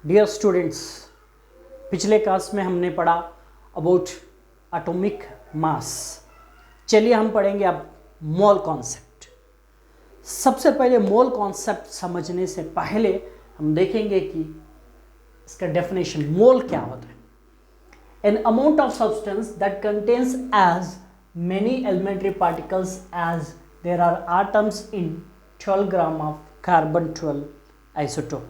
Dear students, पिछले class में हमने पढ़ा अबाउट एटॉमिक मास। चलिए हम पढ़ेंगे अब मोल कॉन्सेप्ट। सबसे पहले मोल कॉन्सेप्ट समझने से पहले हम देखेंगे कि इसका डेफिनेशन मोल क्या होता है। An amount of substance that contains as many elementary particles as there are atoms in 12 gram of carbon 12 isotope.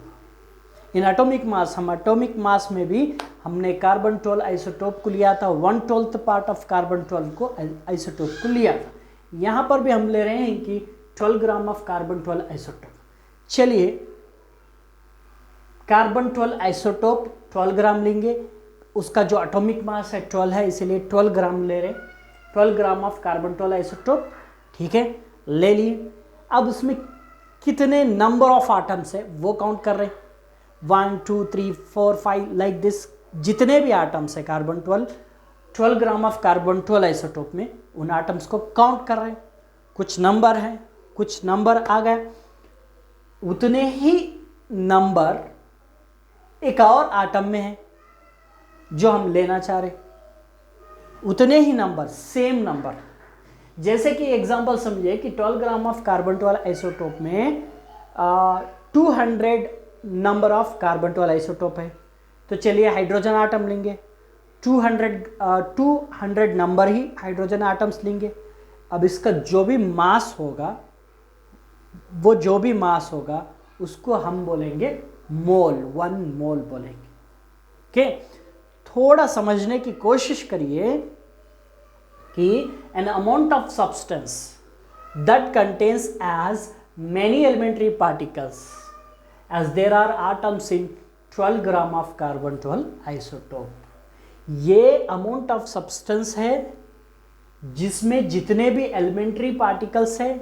इन एटॉमिक मास, हम एटॉमिक मास में भी हमने कार्बन 12 आइसोटोप को लिया था, 1/12 पार्ट ऑफ कार्बन 12 को आइसोटोप को लिया था। यहाँ पर भी हम ले रहे हैं कि 12 ग्राम ऑफ कार्बन 12 आइसोटोप। चलिए कार्बन 12 आइसोटोप 12 ग्राम लेंगे, उसका जो एटॉमिक मास है 12 है, इसीलिए 12 ग्राम ले रहे हैं। 12 ग्राम ऑफ कार्बन 12 आइसोटोप, ठीक है, ले लिए। अब उसमें कितने नंबर ऑफ एटम्स है वो काउंट कर रहे हैं, 1 2 3 4 5 लाइक दिस। जितने भी एटम्स है carbon 12 gram of carbon 12 isotope में, उन एटम्स को काउंट कर रहे हैं। कुछ नंबर है, कुछ नंबर आ गए, उतने ही नंबर एक और एटम में है जो हम लेना चाह रहे, उतने ही नंबर, सेम नंबर। जैसे कि एग्जांपल समझिए कि 12 ग्राम ऑफ कार्बन 12 आइसोटोप में 200 नंबर ऑफ कार्बन 12 आइसोटोप है। तो चलिए हाइड्रोजन आटम लेंगे, 200 नंबर ही हाइड्रोजन आटम्स लेंगे। अब इसका जो भी मास होगा, वो जो भी मास होगा उसको हम बोलेंगे मोल, 1 मोल बोलेंगे। ओके, थोड़ा समझने की कोशिश करिए कि an amount of substance that contains as many elementary particles as there are atoms in 12 gram of carbon 12 isotope. ये अमाउंट ऑफ सब्सटेंस है जिसमें जितने भी एलिमेंट्री पार्टिकल्स है,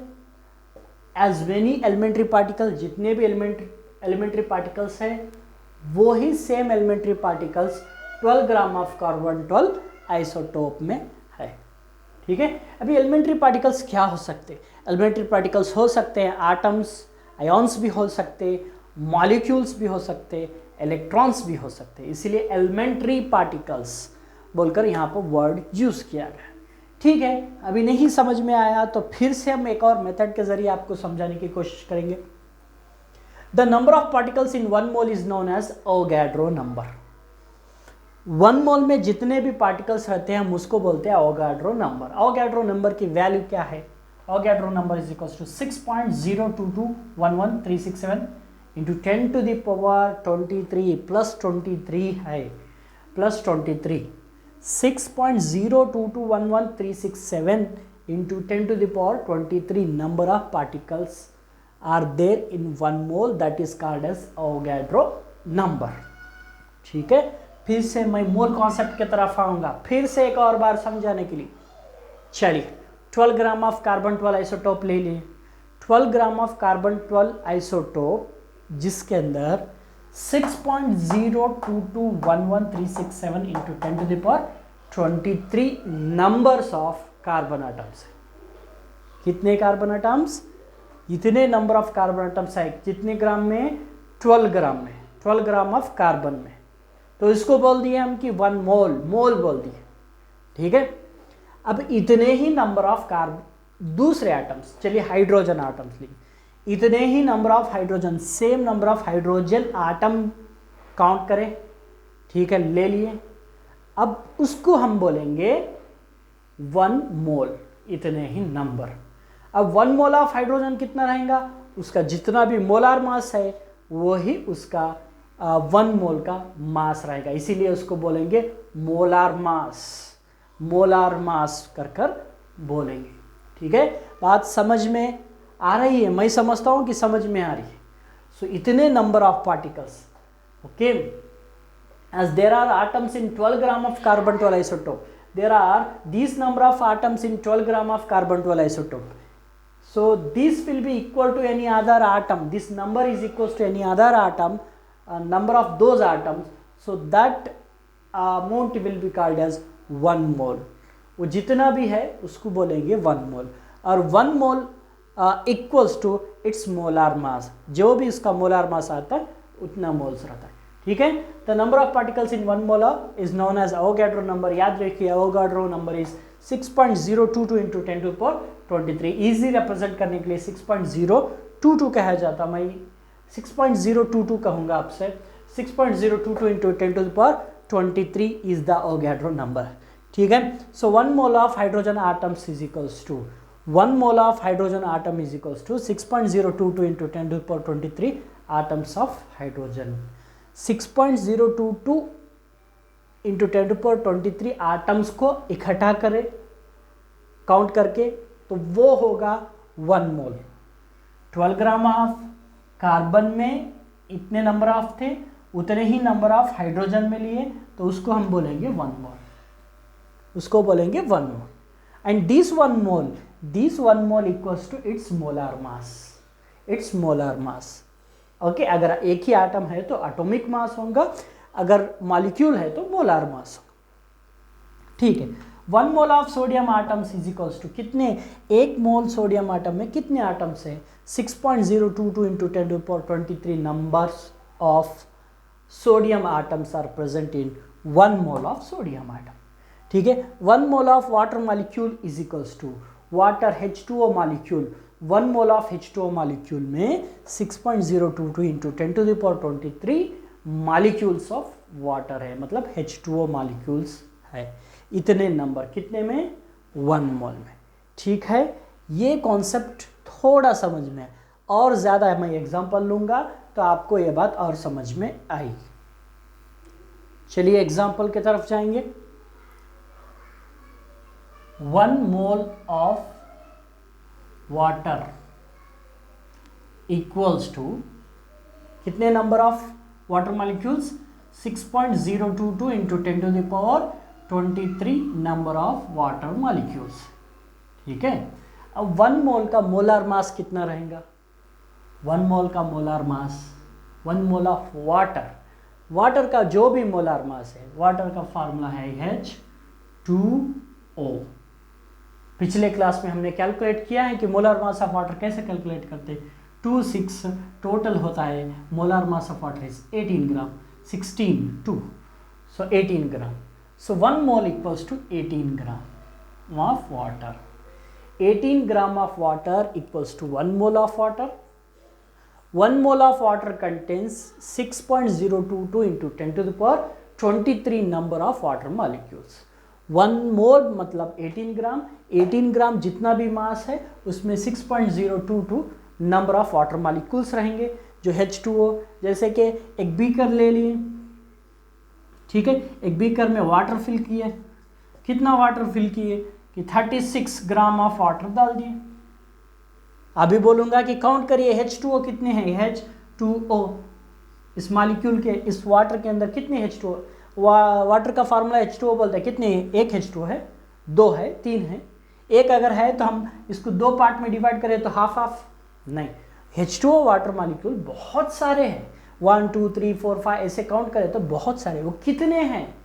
एज मेनी एलिमेंट्री पार्टिकल, जितने भी एलिमेंट्री पार्टिकल्स है वो ही same elementary particles 12 gram of carbon 12 isotope में है। ठीक है, अभी एलिमेंट्री पार्टिकल्स क्या हो सकते हैं? एलिमेंट्री पार्टिकल्स हो सकते हैं एटम्स, आयॉन्स भी हो सकते हैं, मॉलिक्यूल्स भी हो सकते, इलेक्ट्रॉन्स भी हो सकते, इसीलिए एलिमेंट्री पार्टिकल्स बोलकर यहाँ पर वर्ड यूज किया गया। ठीक है, अभी नहीं समझ में आया तो फिर से हम एक और मेथड के जरिए आपको समझाने की कोशिश करेंगे। The number of particles in 1 mole is known as Avogadro number. 1 mole में जितने भी पार्टिकल्स रहते हैं हम उसको बोलते हैं अवोगाड्रो नंबर। अवोगाड्रो नंबर की वैल्यू क्या है? Avogadro number is equal to 6.02211367 into 10 to the power 23 plus 23 है, plus 23, 6.02211367 into 10 to the power 23 number of particles are there in 1 mole, that is called as Avogadro number. ठीक है, फिर से मैं mole concept की तरफ आऊंगा, फिर से एक और बार समझाने के लिए। चलिए 12 ग्राम ऑफ कार्बन 12 आइसोटोप ले लिए। 12 ग्राम ऑफ कार्बन 12 आइसोटोप जिसके अंदर 6.02211367 into 10 to the power 23 numbers of carbon atoms है। कितने कार्बन एटम्स? इतने नंबर ऑफ कार्बन एटम्स है। कितने ग्राम में? 12 ग्राम में, 12 ग्राम ऑफ कार्बन में। तो इसको बोल दिए हम कि 1 मोल, मोल बोल दिए। ठीक है, अब इतने ही नंबर ऑफ कार्बन दूसरे एटम्स, चलिए हाइड्रोजन एटम्स लिए, इतने ही number of hydrogen, same number of hydrogen atom count करें। ठीक है, ले लिए। अब उसको हम बोलेंगे 1 मोल, इतने ही नंबर। अब 1 मोल ऑफ हाइड्रोजन कितना रहेगा? उसका जितना भी मोलार मास है वही उसका 1 मोल का मास रहेगा, इसीलिए उसको बोलेंगे मोलार मास, मोलार मास कर कर बोलेंगे। ठीक है, बात समझ में आ रही है? मैं समझता हूं कि समझ में आ रही है। सो इतने number of particles, okay, as there are atoms in 12 gram of carbon 12 isotope, there are this number of atoms in 12 gram of carbon 12 isotope. So this will be equal to any other atom. This number is equals to any other atom, number of those atoms. So that amount will be called as 1 mole. वो जितना भी है उसको बोलेंगे 1 mole. और 1 mole equals to its molar mass. जो भी इसका molar mass आता है उतना मोल्स रहता है। ठीक है। The number of particles in 1 molar is known as Avogadro number. याद रखिए Avogadro number is 6.022 into 10 to power 23। Easy represent करने के लिए 6.022 कहा जाता, मैं 6.022 कहूँगा आपसे। 6.022 into 10 to power 23 is the Avogadro number, ठीक है। So 1 mole of hydrogen atoms is equals to 1 mole of hydrogen atom is equals to 6.022 into 10 to the power 23 atoms of hydrogen. 6.022 into 10 to the power 23 atoms को इकट्ठा करें count करके तो वो होगा 1 मोल। 12 gram of carbon में इतने number of थे, उतने ही नंबर ऑफ हाइड्रोजन में लिए तो उसको हम बोलेंगे 1 मोल, उसको बोलेंगे 1 mole. And this 1 mole equals to its molar mass, okay. अगर एक ही एटम है तो एटॉमिक मास होगा, अगर मॉलिक्यूल है तो मोलार मास होगा, ठीक है। 1 mole of sodium atoms is equals to कितने, 1 मोल सोडियम एटम में कितने एटम्स है, 6.022 into 10 to power 23 numbers of sodium atoms are present in 1 mole of sodium atom, ठीक है। 1 mole of water molecule is equals to water H2O molecule, 1 mole of H2O molecule में 6.022 into 10 to the power 23 molecules of water है, मतलब H2O molecules है। इतने number कितने में, 1 mole में, ठीक है। ये कॉन्सेप्ट थोड़ा समझ में और ज़्यादा मैं एग्जांपल लूँगा तो आपको ये बात और समझ में आएगी। चलिए एग्जांपल की तरफ जाएंगे। 1 mole of water equals to कितने number of water molecules, 6.022 into 10 to the power 23 number of water molecules, ठीक है। अब 1 मोल का मोलार मास कितना रहेगा, 1 मोल का molar mass, 1 mole of water का जो भी मोलार मास है, वाटर का फार्मूला है H2O। पिछले क्लास में हमने कैलकुलेट किया है कि मोलार मास ऑफ वाटर कैसे कैलकुलेट करते हैं। 26 टोटल होता है, molar mass of water is 18 gram, 16 2, so 18 gram. So 1 mole equals to 18 gram of water. 18 gram of water equals to 1 mole of water. 1 mole of water contains 6.022 into 10 to the power 23 number of water molecules. 1 mole मतलब 18 ग्राम, 18 ग्राम जितना भी मास है उसमें 6.022 number of water molecules रहेंगे जो H2O। जैसे कि एक बीकर ले लिए, ठीक है, एक बीकर में वाटर फिल किए, कितना वाटर फिल किए कि 36 ग्राम ऑफ वाटर डाल दिए। अभी बोलूँगा कि काउंट करिए H2O कितने हैं, H2O इस मॉलिक्यूल के, इस वाटर के अंदर कितने H2O, वाटर का फार्मूला H2O बोलता है कितने हैं, एक H2O है, 2 है, 3 है, एक अगर है तो हम इसको 2 पार्ट में डिवाइड करें तो हाफ नहीं। H2O वाटर मॉलिक्यूल बहुत सारे हैं, 1 2 3 4 5 ऐसे काउंट करें तो बहुत सारे। वो कितने हैं,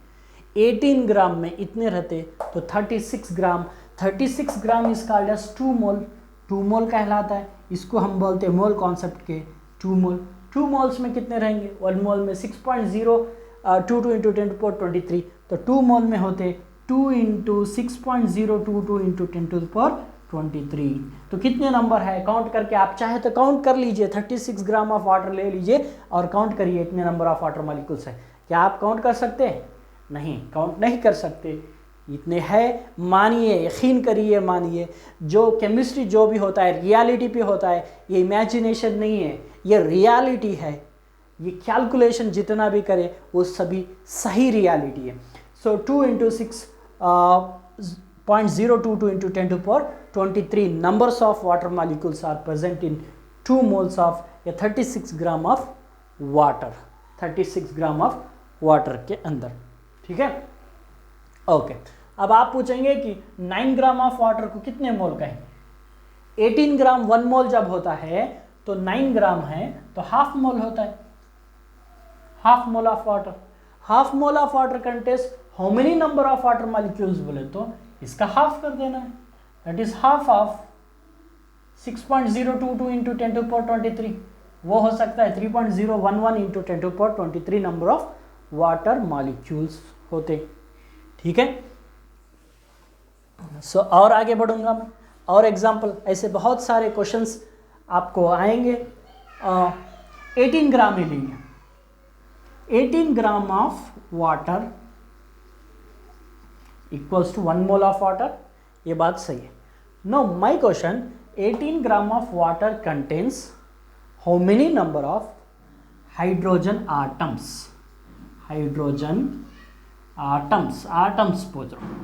18 ग्राम में इतने रहते तो 36 ग्राम, 36 ग्राम इज कॉल्ड एज 2 मोल, 2 मोल कहलाता है। इसको हम बोलते हैं मोल कॉन्सेप्ट के 2 मोल। 2 मोल्स में कितने रहेंगे, 1 मोल में 6.022 इंटू 10 टू पावर 23, तो 2 मोल में होते 2 इंटू 6.022 इंटू 10 टू पावर 23। तो कितने नंबर है काउंट करके, आप चाहे तो काउंट कर लीजिए, 36 ग्राम ऑफ वाटर ले लीजिए और काउंट करिए इतने नंबर ऑफ वाटर मॉलिक्यूल्स है। क्या आप काउंट कर सकते हैं, नहीं, काउंट नहीं कर सकते, इतने हैं। मानिए, यकीन करिए, मानिए जो केमिस्ट्री जो भी होता है रियलिटी पे होता है, ये इमेजिनेशन नहीं है, ये रियलिटी है। ये कैलकुलेशन जितना भी करे वो सभी सही रियलिटी है। So 2 into 6.022 into 10 to power 23 numbers of water molecules are present in 2 moles of या 36 gram of water, 36 gram of water के अंदर, ठीक है। ओके, अब आप पूछेंगे कि 9 ग्राम ऑफ वाटर को कितने मोल कहें। 18 ग्राम 1 मोल जब होता है तो 9 ग्राम है तो हाफ मोल होता है, half mole of water. Half mole of water contains how many number of water molecules बोले तो इसका हाफ कर देना है, that is half of 6.022 into 10 to power 23, वो हो सकता है 3.011 into 10⁻23 number of water molecules होते। ठीक है, सो और आगे बढ़ूंगा मैं, और एग्जाम्पल ऐसे बहुत सारे क्वेश्चंस आपको आएंगे। 18 ग्राम ले लेंगे, 18 gram of water equals to 1 mole of water, ये बात सही है। No my question, 18 gram of water contains how many number of hydrogen atoms, hydrogen atoms, atoms पूछ रहा हूं,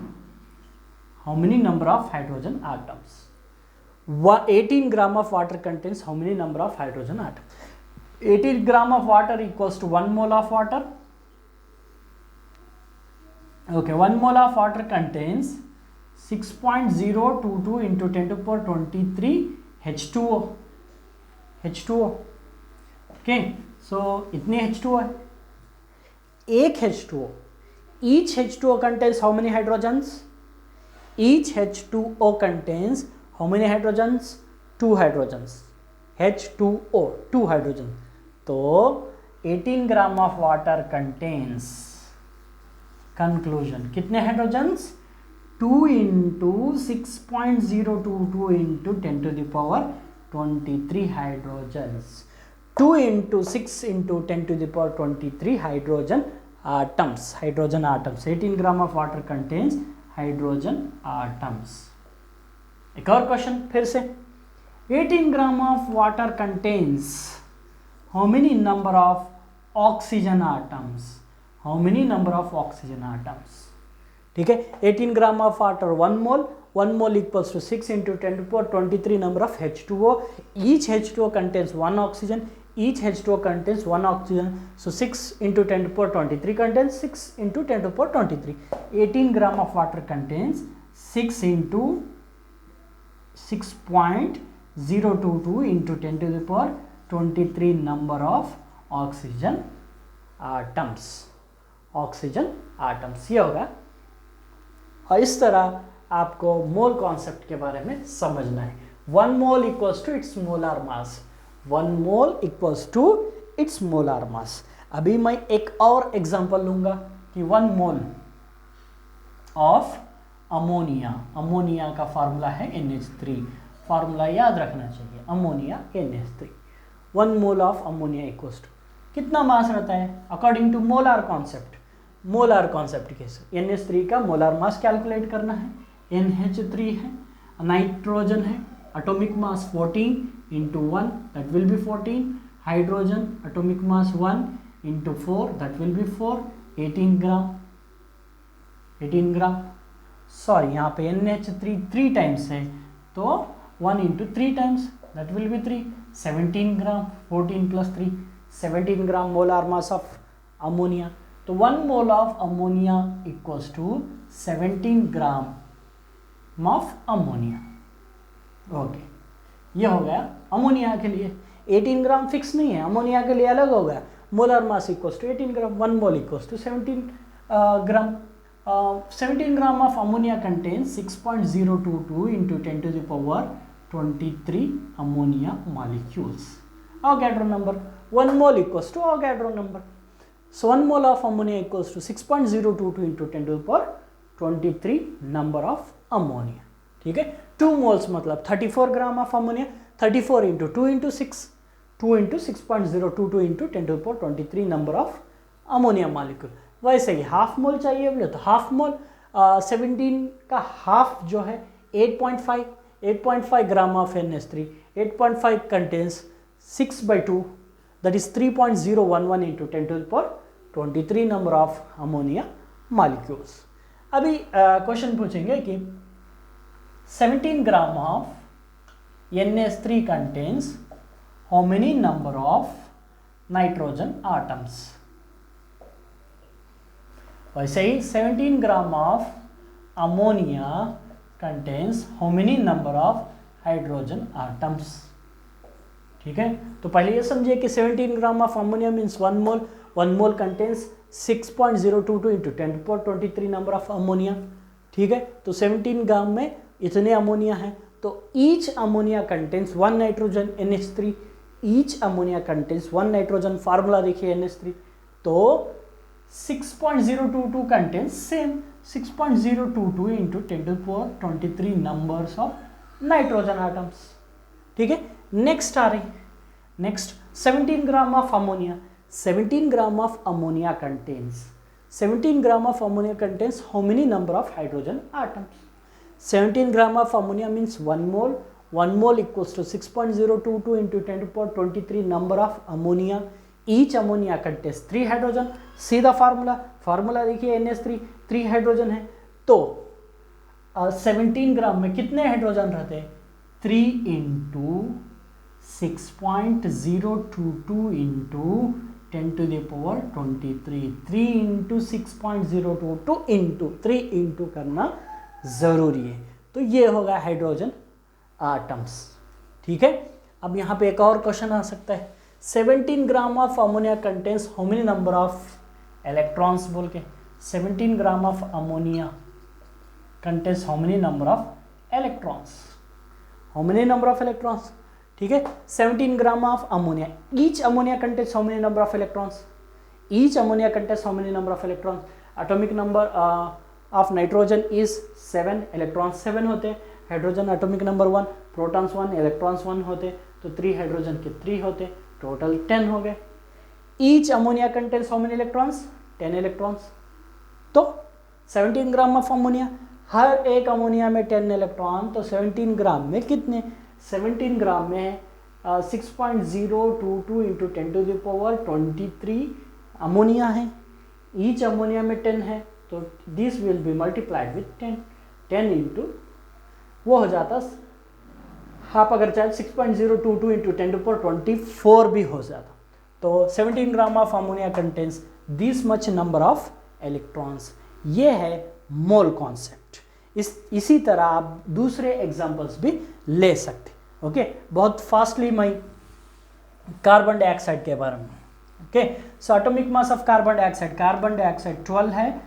how many number of hydrogen atoms? 18 gram of water contains how many number of hydrogen atoms? 18 gram of water equals to 1 mole of water. Okay, 1 mole of water contains 6.022 into 10⁻23 H2O, H2O. Okay, so इतने H2O है, एक H2O, each H2O contains how many hydrogens? Each H2O contains how many hydrogens? 2 hydrogens. H2O, 2 hydrogens. तो 18 gram of water contains, conclusion, कितने hydrogens? 2 into 6.022 into 10⁻23 hydrogens. 2 into 6 into 10⁻23 hydrogen atoms. Hydrogen atoms. 18 gram of water contains hydrogen atoms. एक और question फिर से, 18 gram of water contains how many number of oxygen atoms, how many number of oxygen atoms. ठीक है, 18 gram of water 1 mole, 1 mole equals to 6 into 10⁻23 number of H2O. Each H2O contains 1 oxygen. Each H2O contains 1 oxygen. So 6 into 10⁻23 contains 6 into 10⁻23. 18 gram of water contains 6 into 6.022 into 10⁻23 number of oxygen atoms. Oxygen atoms ये होगा। और इस तरह आपको mole concept के बारे में समझना है। 1 mole equals to its molar mass, 1 mole equals to its molar mass. अभी मैं एक और एग्जांपल लूंगा कि 1 मोल ऑफ अमोनिया, अमोनिया का फार्मूला है NH3, फार्मूला याद रखना चाहिए, ammonia NH3। 1 mole of ammonia equals to कितना मास रहता है according to molar concept. Molar concept के NH3 का मोलार मास कैलकुलेट करना है। NH3 है, नाइट्रोजन है, atomic mass 14 into 1 that will be 14, hydrogen atomic mass 1 into 4 that will be 4, 18 gram, 18 gram. Sorry यहाँ पे NH3 3 टाइम्स है तो 1 into 3 times that will be 3, 17 gram, 14 plus 3, 17 gram molar mass of ammonia. तो 1 mole of ammonia equals to 17 gram of ammonia. Okay, ये हो गया ammonia के लिए। 18 ग्राम फिक्स नहीं है, अमोनिया के लिए अलग हो गया। Molar mass equals to 18 gram, 1 mole equals to 17 gram. 17 gram of ammonia contains 6.022 into 10⁻23 ammonia molecules. Avogadro number, 1 mole equals to Avogadro number. So 1 mole of ammonia equals to 6.022 into 10⁻23 number of ammonia. ठीक है, 2 moles मतलब 34 ग्राम of ammonia, 34 into 2 into 6, 2 into 6.022 into 10⁻23 number of ammonia molecule. वैसे ही half mole चाहिए बोले तो half mole 17 का half जो है 8.5 gram of NH3, 8.5 contains 6/2 that is 3.011 into 10⁻23 number of ammonia molecules. अभी क्वेश्चन पूछेंगे कि 17 gram of NH3 contains how many number of nitrogen atoms. वैसे ही 17 gram of ammonia contains how many number of hydrogen atoms. ठीक है, तो पहले ये समझिए कि 17 gram of ammonia means 1 mole, 1 mole contains 6.022 into 10⁻23 number of ammonia. ठीक है, तो 17 ग्राम में इतने अमोनिया है, तो each ammonia contains 1 nitrogen NH3, each ammonia contains 1 nitrogen, formula देखिए NH3, तो 6.022 contains same 6.022 into 10⁻23 numbers of nitrogen items. ठीक है, नेक्स्ट आ रही, next 17 gram of ammonia. 17 gram of ammonia contains 17 gram of ammonia contains how many number of hydrogen atoms? 17 gram of ammonia means 1 mole. 1 mole equals to 6.022 into 10⁻23 number of ammonia. Each ammonia contains 3 hydrogen. सीधा formula देखिए NH3 3 hydrogen है, तो 17 ग्राम में कितने hydrogen रहते हैं? 3 into 6.022 into 10⁻23, 3 into 6.022 into 3 into करना जरूरी है। तो ये होगा हाइड्रोजन आटम्स। ठीक है, अब यहाँ पे एक और क्वेश्चन आ सकता है, 17 gram of ammonia contains how many number of electrons बोल के। 17 gram of ammonia contains how many number of electrons, how many number of electrons. ठीक है, 17 gram of ammonia, each ammonia contains how many number of electrons, each ammonia contains how many number of electrons. Atomic number of nitrogen is 7, electrons 7 होते हैं। Hydrogen atomic number 1, protons 1, electrons 1 होते, तो 3 hydrogen के 3 होते, total 10 हो गए। Each ammonia contains how many electrons, 10 electrons. तो 17 gram of ammonia, हर एक अमोनिया में 10 इलेक्ट्रॉन, तो 17 ग्राम में कितने? 17 ग्राम में 6.022 इंटू 10⁻23 अमोनिया है, ईच अमोनिया में 10 है, तो this will be multiplied with 10 into वो हो जाता, आप अगर चाहे 6.022 इंटू 10⁻24 भी हो जाता। तो 17 gram of ammonia contains this much number of electrons. ये है मोल कॉन्सेप्ट। इसी तरह आप दूसरे एग्जाम्पल्स भी ले सकते। ओके, बहुत फास्टली मैं कार्बन डाइऑक्साइड के बारे में। Okay, so atomic mass of carbon dioxide 12 है,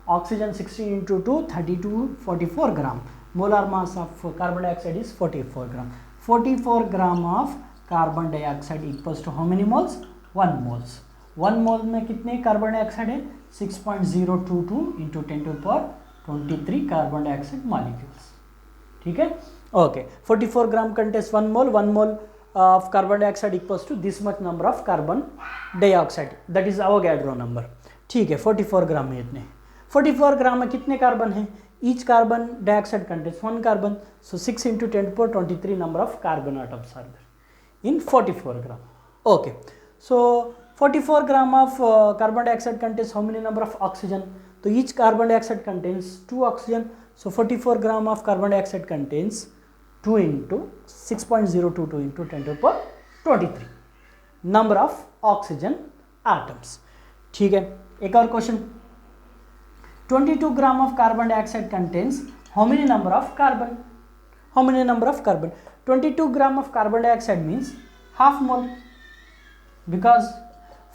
oxygen 16 into 2 32 44 gram. Molar mass of carbon dioxide is 44 gram. 44 gram of carbon dioxide equals to how many moles? 1 moles. 1 mole में कितने carbon dioxide है? 6.022 into 10⁻23 carbon dioxide molecules. ठीक है, okay. 44 gram contains 1 mole, 1 mole of carbon dioxide equals to this much number of carbon dioxide, that is Avogadro number. ठीक है, 44 ग्राम में इतने। 44 ग्राम में कितने कार्बन हैं? Each carbon dioxide contains 1 carbon, so 6 into 10⁻23 number of carbon atoms are there in 44 gram. Okay, so 44 gram of carbon dioxide contains how many number of oxygen? तो each carbon dioxide contains 2 oxygen, so 44 gram of carbon dioxide contains 2 into 6.022 into 10⁻23 number of oxygen atoms। ठीक है, एक और question, 22 gram of carbon dioxide contains how many number of carbon? How many number of carbon? 22 gram of carbon dioxide means half mole, because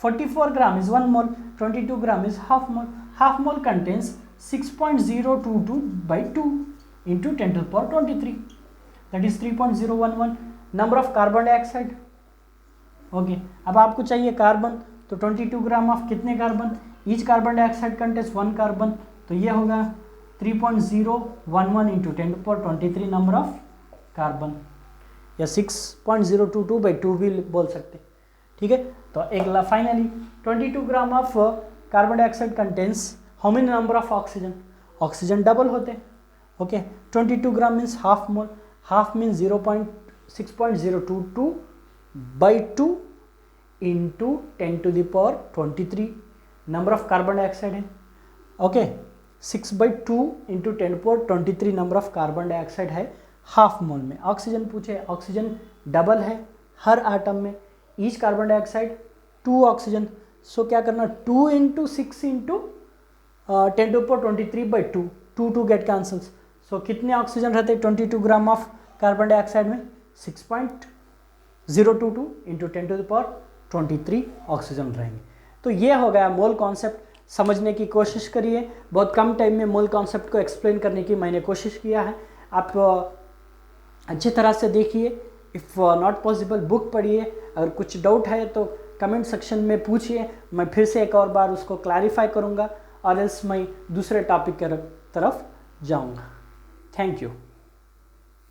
44 gram is 1 mole, 22 gram is half mole. Half mole contains 6.022 by 2 into 10⁻23, that is 3.011 number of carbon dioxide। Okay, अब आपको चाहिए carbon, तो 22 gram of कितने carbon? Each carbon dioxide contains 1 carbon, तो ये होगा 3.011 into 10⁻23 number of carbon, या 6.022 by 2 भी बोल सकते। ठीक है, तो अगला finally 22 gram of carbon dioxide contains how many number of oxygen? Oxygen double होते। Okay, 22 gram means half mole, half means 6.022 by 2 into 10⁻23 number of carbon dioxide है। Okay, 6/2 into 10⁻23 number of carbon dioxide है half mole में। Oxygen पूछे, oxygen double है हर item में, each carbon dioxide 2 oxygen, so क्या करना? 2 into 6 into 10⁻23 by 2, 2 gate cancels, सो कितने ऑक्सीजन रहते हैं 22 ग्राम ऑफ कार्बन डाइऑक्साइड में? 6.022 इंटू 10⁻23 ऑक्सीजन रहेंगे। तो ये हो गया मोल कॉन्सेप्ट। समझने की कोशिश करिए, बहुत कम टाइम में मोल कॉन्सेप्ट को एक्सप्लेन करने की मैंने कोशिश किया है। आप अच्छी तरह से देखिए, इफ़ नॉट पॉसिबल बुक पढ़िए, अगर कुछ डाउट है तो कमेंट सेक्शन में पूछिए, मैं फिर से एक और बार उसको क्लैरिफाई करूँगा और एल्स मैं दूसरे टॉपिक की तरफ जाऊँगा। Thank you.